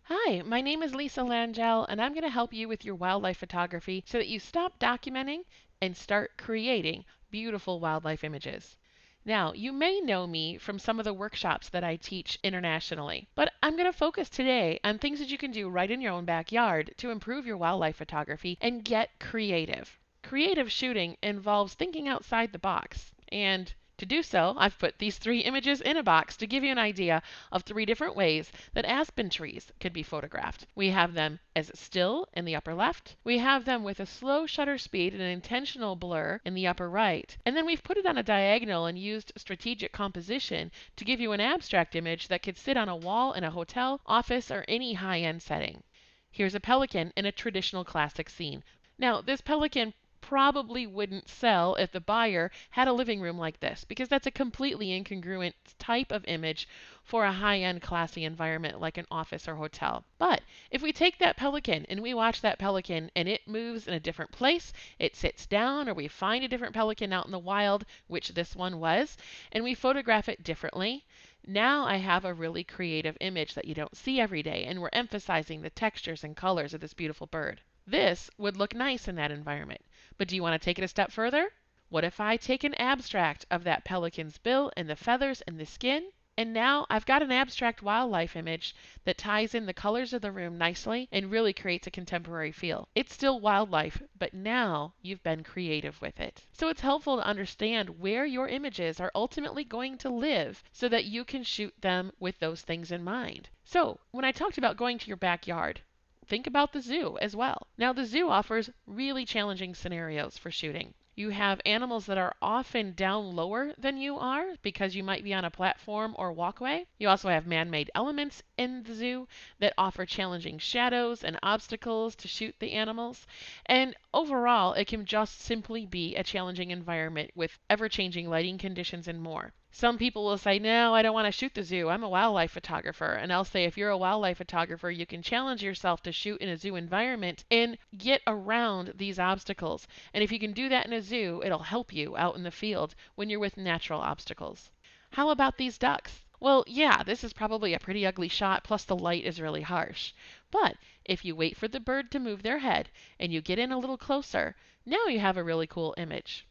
Hi, my name is Lisa Langell, and I'm going to help you with your wildlife photography so that you stop documenting and start creating beautiful wildlife images. Now, you may know me from some of the workshops that I teach internationally, but I'm going to focus today on things that you can do right in your own backyard to improve your wildlife photography and get creative. Creative shooting involves thinking outside the box, and to do so, I've put these three images in a box to give you an idea of three different ways that aspen trees could be photographed. We have them as still in the upper left. We have them with a slow shutter speed and an intentional blur in the upper right. And then we've put it on a diagonal and used strategic composition to give you an abstract image that could sit on a wall in a hotel, office, or any high-end setting. Here's a pelican in a traditional classic scene. Now, this pelican probably wouldn't sell if the buyer had a living room like this, because that's a completely incongruent type of image for a high-end classy environment like an office or hotel. But if we take that pelican and we watch that pelican and it moves in a different place, it sits down, or we find a different pelican out in the wild, which this one was, and we photograph it differently, now I have a really creative image that you don't see every day, and we're emphasizing the textures and colors of this beautiful bird. This would look nice in that environment. But do you want to take it a step further? What if I take an abstract of that pelican's bill and the feathers and the skin? And now I've got an abstract wildlife image that ties in the colors of the room nicely and really creates a contemporary feel. It's still wildlife, but now you've been creative with it. So it's helpful to understand where your images are ultimately going to live so that you can shoot them with those things in mind. So when I talked about going to your backyard, think about the zoo as well. Now, the zoo offers really challenging scenarios for shooting. You have animals that are often down lower than you are because you might be on a platform or walkway. You also have man-made elements in the zoo that offer challenging shadows and obstacles to shoot the animals. And overall, it can just simply be a challenging environment with ever-changing lighting conditions and more. Some people will say, no, I don't want to shoot the zoo. I'm a wildlife photographer. And I'll say, if you're a wildlife photographer, you can challenge yourself to shoot in a zoo environment and get around these obstacles. And if you can do that in a zoo, it'll help you out in the field when you're with natural obstacles. How about these ducks? Well, yeah, this is probably a pretty ugly shot, plus the light is really harsh. But if you wait for the bird to move their head and you get in a little closer, now you have a really cool image.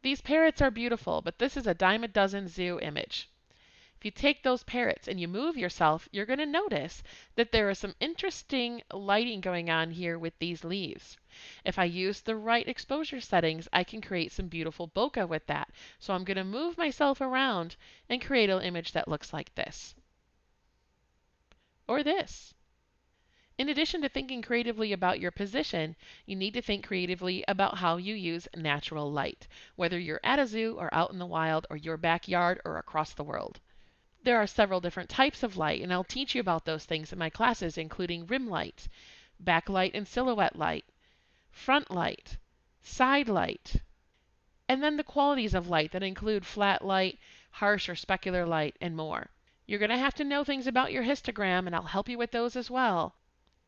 These parrots are beautiful, but this is a dime a dozen zoo image. If you take those parrots and you move yourself, you're going to notice that there is some interesting lighting going on here with these leaves. If I use the right exposure settings, I can create some beautiful bokeh with that. So I'm going to move myself around and create an image that looks like this. Or this. In addition to thinking creatively about your position, you need to think creatively about how you use natural light, whether you're at a zoo or out in the wild or your backyard or across the world. There are several different types of light, and I'll teach you about those things in my classes, including rim light, backlight and silhouette light, front light, side light, and then the qualities of light that include flat light, harsh or specular light, and more. You're going to have to know things about your histogram, and I'll help you with those as well.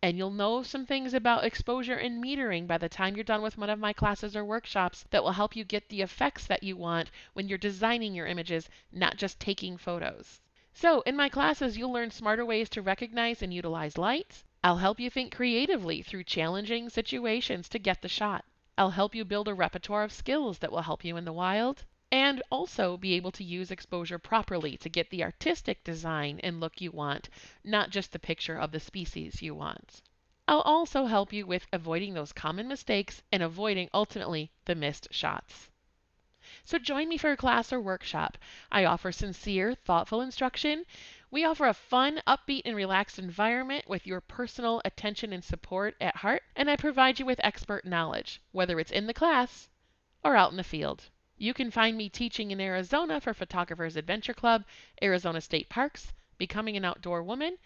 And you'll know some things about exposure and metering by the time you're done with one of my classes or workshops that will help you get the effects that you want when you're designing your images, not just taking photos. So in my classes, you'll learn smarter ways to recognize and utilize lights. I'll help you think creatively through challenging situations to get the shot. I'll help you build a repertoire of skills that will help you in the wild, and also be able to use exposure properly to get the artistic design and look you want, not just the picture of the species you want. I'll also help you with avoiding those common mistakes and avoiding ultimately the missed shots. So join me for a class or workshop. I offer sincere, thoughtful instruction. We offer a fun, upbeat, and relaxed environment with your personal attention and support at heart, and I provide you with expert knowledge, whether it's in the class or out in the field. You can find me teaching in Arizona for Photographers Adventure Club, Arizona State Parks, Becoming an Outdoor Woman,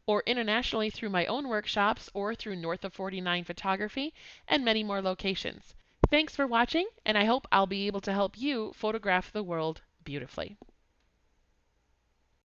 or internationally through my own workshops or through North of 49 Photography and many more locations. Thanks for watching, and I hope I'll be able to help you photograph the world beautifully.